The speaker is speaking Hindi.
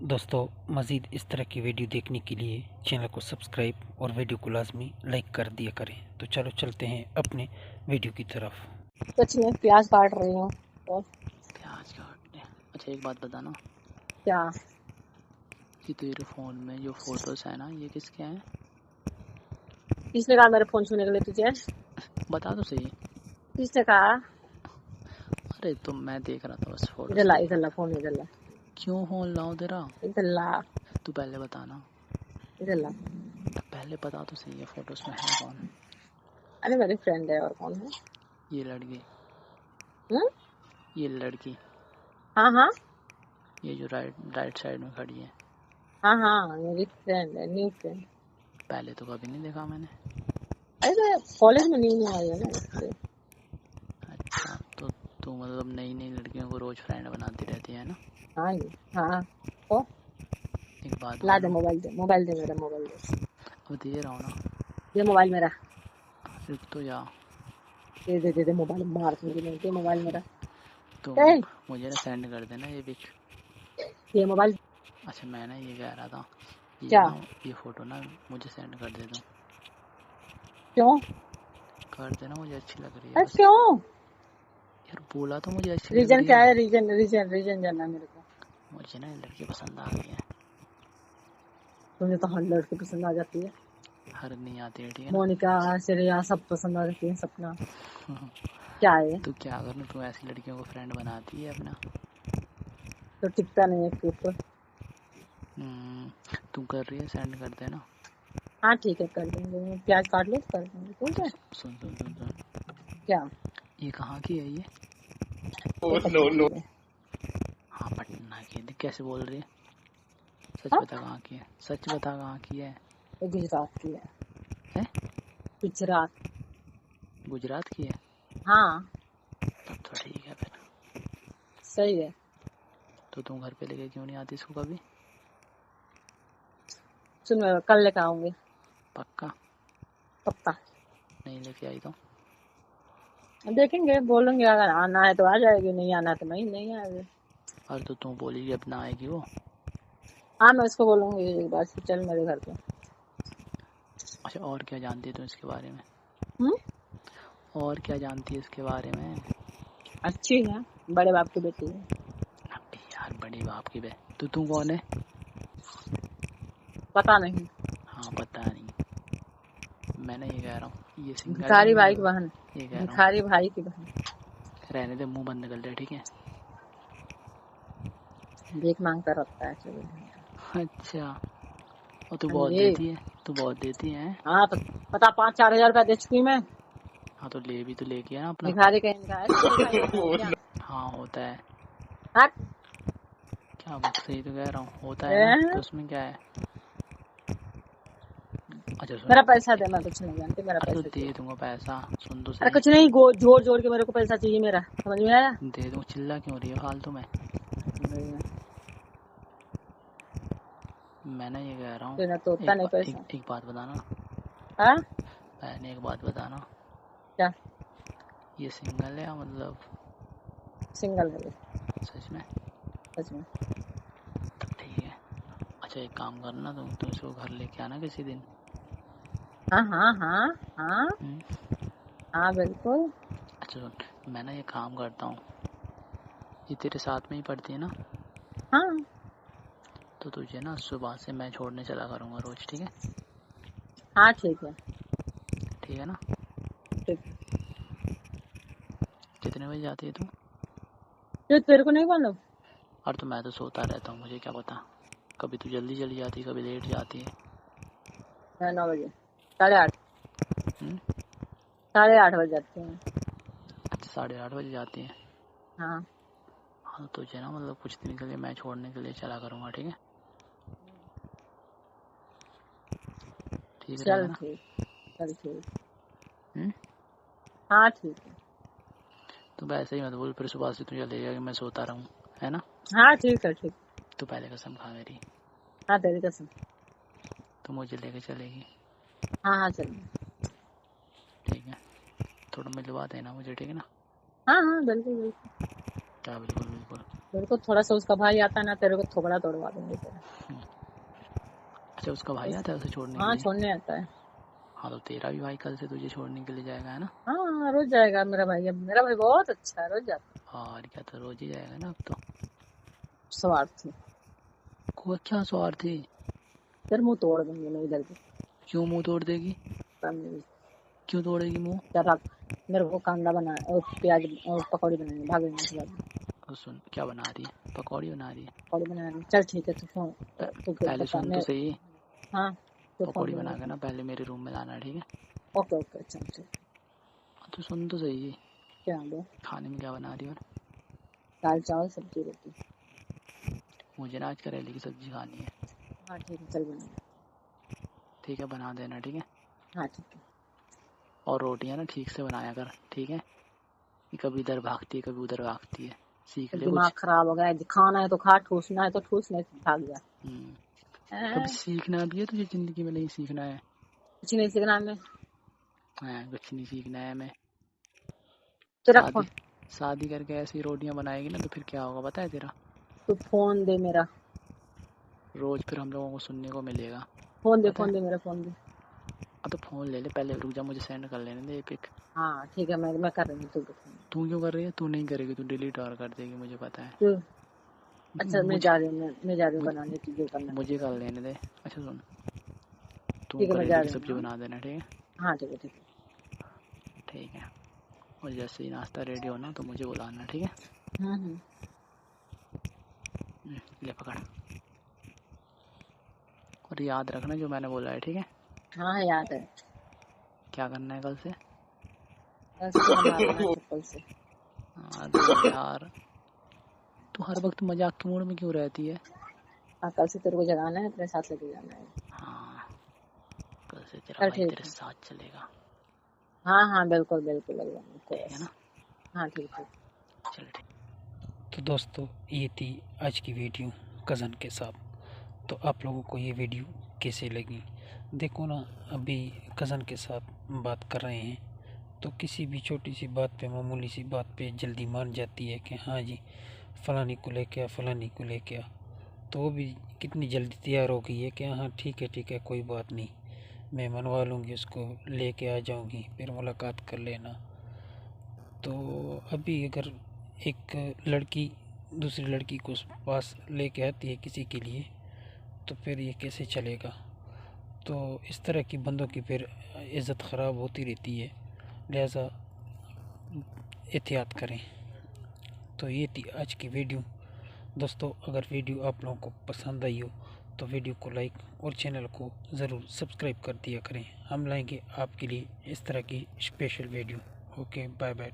दोस्तों, मज़ीद इस तरह की वीडियो देखने के लिए चैनल को सब्सक्राइब और वीडियो को लाजमी लाइक कर दिया करें। तो चलो चलते हैं अपने वीडियो की तरफ। कुछ नहीं, प्याज काट रही हूँ। और प्याज काटने। अच्छा, एक बात बताना, क्या? कि तेरे फ़ोन में जो फोटोज है ना, ये किसके हैं? किसने कहा मेरे फोन छूने के लिए तुझे? बता तो सही। किसने कहा? अरे तो मैं देख रहा था बस फोटोज। इधर ला फोन, इधर ला, क्यों फोन लाऊं तेरा? इधर ला, तू पहले बताना, इधर ला। पहले बता तो सही, ये फोटोज में है कौन? अरे मेरी फ्रेंड है, और कौन है? ये लड़की। ये लड़की, हाँ हाँ ये जो राइट साइड में खड़ी है। हाँ हाँ, मेरी फ्रेंड है, न्यू फ्रेंड। पहले तो कभी नहीं देखा मैंने। अरे कॉलेज में न्यू आई है ना, इसलिए। अच्छा, तो तू मतलब नई नई लड़कियों को रोज फ्रेंड बनाती रहती है ना? हाँ जी, हाँ। तो एक बात ला दे बोलूं? मोबाइल, दे मोबाइल, दे मेरा मोबाइल, दे अब दे रहा हूँ ना। ये मोबाइल मेरा। रुक तो जा। दे दे दे दे मोबाइल, मार दूंगी नहीं, दे मोबाइल मेरा। तो ए, मुझे ना सेंड कर देना ये पिक। ये मोबाइल। अच्छा, मैं ना ये कह रहा था, ये क्या? ना ये फोटो ना मुझे सेंड कर दे दो। क्यों? कर देना, मुझे अच्छी लग रही है अरे बस। क्यों? यार बोला तो मुझे अच्छी लग रीजन रही क्या है। है? रीजन जानना है मेरे को। मुझे ना ये लड़की पसंद आ गई है। तुझे तो हर लड़की पसंद आ जाती है। हर नहीं आती है, ठीक है ना? मोनिका, श्रेया सब पसंद आ जाती है, सपना। क्या है? तो क्या करूँ, तू ऐसी लड़कियों को फ्रेंड बनाती है अपना। तो टिकता नहीं है के ऊपर। तू कर रही है, सेंड कर देना। हाँ ठीक है, कर देंगे। प्याज काट लो तो कर देंगे, ठीक अच्छा, है। सुन सुन सुन सुन। क्या? ये कहाँ की है ये? नो। हाँ, पटना की। देख कैसे बोल रही है। सच हाँ, बता कहाँ की है, सच बता कहाँ की है। ये गुजरात की है। हैं? गुजरात। गुजरात की है? हाँ तब तो ठीक है फिर। सही है। तो तुम घर पे लेके क्यों नहीं आती इसको कभी? सुन, मैं कल लेकर आऊंगी, पक्का? पक्का। नहीं लेके आई तो? अब देखेंगे, बोलेंगे, अगर आना है तो आ जाएगी, नहीं आना तो नहीं आएगी। और तो तू बोली अब ना आएगी वो। हाँ, मैं उसको बोलूंगी एक बार से, चल मेरे घर पे। अच्छा, और क्या जानती है तू इसके बारे में? हम्म, और क्या जानती है इसके बारे में? अच्छी है, बड़े बाप की बेटी है। अबे यार, बड़ी बाप की बे। तो तू कौन है? पता नहीं। हाँ, पता नहीं। मैं ना ये कह रहा हूँ, ये सिंगल है भिखारी भाई की मतलब? बहन। ये कह रहा भिखारी भाई की बहन। हूँ, रहने दे, मुंह बंद कर ले, ठीक है? भीख मांगता रहता है, चलो। अच्छा, और तू हाँ बहुत जी। देती है, तू बहुत देती है। हाँ तो पता, 5-4 हजार रुपया दे चुकी मैं। हाँ, तो ले भी तो लेके है ना अपना। भिखारी कहीं का है। हाँ होता है। हट। क्या बात, सही तो कह रहा हूँ, होता है ना, तो उसमें क्या है? अच्छा सुन। मेरा पैसा दे, मैं कुछ नहीं जानती, मेरा अरे तो पैसा दे चाहिए। दूंगा पैसा, सुन तो अरे सही। कुछ नहीं, जोड़ जोड़ के मेरे को पैसा चाहिए मेरा, समझ में आया? दे दूंगा, चिल्ला क्यों रही है फालतू में? मैं ना ये कह रहा हूँ, तेरा तो होता नहीं पैसा। एक बात बताना। हाँ, मैंने एक बात बताना। क्या? ये सिंगल है या मतलब? सिंगल है ये, सच में? सच में। तब ठीक है। अच्छा, एक काम करना, तुम इसको घर लेके आना किसी दिन। हाँ हाँ हाँ हाँ हम्म? हाँ, बिल्कुल। अच्छा सुन, मैं ना ये काम करता हूँ, ये तेरे साथ में ही पढ़ती है ना? हाँ तो तुझे ना सुबह से मैं छोड़ने चला करूँगा रोज, ठीक है? हाँ ठीक है, ठीक है ना? ठीक। कितने बजे जाती है तू? तो तेरे को नहीं मालूम? और तो मैं तो सोता रहता हूँ, मुझे क्या पता। कभी तू जल्दी चली जाती है, कभी लेट जाती है। 9 बजे, 8:30, हम्म? 8:30 बज जाते हैं। अच्छा, 8:30 बजे जाती है। हाँ हाँ, तो तुझे ना मतलब कुछ दिन के लिए मैं छोड़ने के लिए चला करूँगा, ठीक है? ठीक रहेगा चल ना? ठीक, चल ठीक। हम्म? हाँ ठीक है। तो वैसे ही मत बोल फिर सुबह से तुझे लगेगा कि मैं सोता रहूँ, है ना? हाँ ठीक है, ठीक। तो पहले कसम खा मेरी, हाँ तेरी कसम। तो मुझे लेके चलेगी? हाँ हाँ चल। ठीक है, थोड़ा मिलवा देना मुझे, ठीक है ना? हाँ हाँ बिल्कुल बिल्कुल। क्या बिल्कुल बिल्कुल? तेरे को थोड़ा सा उसका भाई आता है ना, तेरे को थोबड़ा तोड़वा दूंगी तेरा। अच्छा उसका भाई आता है उसे छोड़ने के हाँ लिए? छोड़ने आता है। हाँ तो तेरा भी भाई कल से तुझे छोड़ने के लिए जाएगा है ना? हाँ रोज जाएगा मेरा भाई, अब मेरा भाई बहुत अच्छा है, रोज जाता और क्या, तो रोज ही जाएगा ना अब तो। है। स्वार्थी। को क्या स्वार्थी? तेरे मुंह तोड़ दूंगी मैं इधर की। क्यों मुंह तोड़ देगी? तमीज। क्यों तोड़ेगी मुंह? तेरा मेरे को कांदा बना और प्याज और पकौड़ी बनानी, भागेंगे के बाद। और सुन, क्या बना रही है? पकौड़ी बना रही है? पकौड़ी बनानी, चल ठीक है तू फोन, तू पहले बता सुन तो मैं। सही। हाँ तो फोन पकौड़ी बना के दूंगी। ना पहले मेरे रूम में लाना, ठीक है? ओके ओके चल ठीक। हाँ, तो सुन तो सही। क्या दो? खाने में क्या बना रही हो? दाल चावल सब्जी रोटी। मुझे ना आज करेले की सब्जी खानी है। हाँ ठीक है चल बना। ठीक है, बना देना, ठीक है? हाँ ठीक है। और रोटियां ना ठीक से बनाया कर, ठीक है? कि कभी इधर भागती है कभी उधर भागती है, सीख ले दिमाग कुछ। खराब हो गया है, खाना है तो खा, ठूसना है तो ठूस, नहीं तो भाग जा। कभी हैं? सीखना भी है तुझे जिंदगी में, नहीं सीखना है? कुछ नहीं सीखना हमें। कुछ नहीं सीखना है हमें। तो रख शादी फोन। शादी करके ऐसी रोटियां बनाएगी ना तो फिर क्या होगा पता है तेरा? तू फोन दे मेरा। रोज फिर हम लोगों को सुनने को मिलेगा, पता है? फोन दे मेरा फोन दे। अब तो फोन ले ले, पहले रुक जा, मुझे सेंड कर लेने दे पिक। हाँ ठीक है, मैं कर रही हूँ, तू फोन। तू क्यों कर रही है? तू नहीं करेगी, तू डिलीट और कर देगी, मुझे पता है। तू अच्छा, मैं मुझे जा रही हूँ, मैं जा रही हूँ मुझे बनाने, तुझे करना है। मुझे कर लेने दे। अच्छा सुन, तू ठीक है मैं जा करेले की रही हूँ। सब्जी हाँ बना देना, ठीक है? हाँ ठीक है ठीक है। ठीक है। और जैसे ही नाश्ता रेडी होना तो मुझे बुलाना, ठीक है? हम्म। ले पकड़। और याद रखना जो मैंने बोला है, ठीक है? हाँ याद है। क्या करना है कल से? बस तेरा मारना है चप्पल से। अरे यार, तू हर वक्त मजाक के मूड में क्यों रहती है? हाँ कल से तेरे को जगाना है, अपने साथ लेके जाना है। हाँ, कल से तेरा चल भाई ठीक तेरे है। साथ चलेगा, हाँ हाँ बिल्कुल बिल्कुल बिल्कुल। ठीक है ना? हाँ ठीक है। चल ठीक। तो दोस्तों ये थी आज की वीडियो कज़न के साथ। तो आप लोगों को ये वीडियो कैसे लगी? देखो ना, अभी कज़न के साथ बात कर रहे हैं तो किसी भी छोटी सी बात पे, मामूली सी बात पे जल्दी मान जाती है कि हाँ जी फ़लानी को लेके आ, फ़लानी को लेके आ। तो वो भी कितनी जल्दी तैयार हो गई है कि हाँ ठीक है कोई बात नहीं, मैं मनवा लूँगी उसको, लेके आ जाऊँगी, फिर मुलाकात कर लेना। तो अभी अगर एक लड़की दूसरी लड़की को पास लेके आती है किसी के लिए, तो फिर ये कैसे चलेगा? तो इस तरह की बंदों की फिर इज़्ज़त ख़राब होती रहती है, लिहाजा एहतियात करें। तो ये थी आज की वीडियो। दोस्तों अगर वीडियो आप लोगों को पसंद आई हो तो वीडियो को लाइक और चैनल को ज़रूर सब्सक्राइब कर दिया करें। हम लाएंगे आपके लिए इस तरह की special video. Okay bye bye.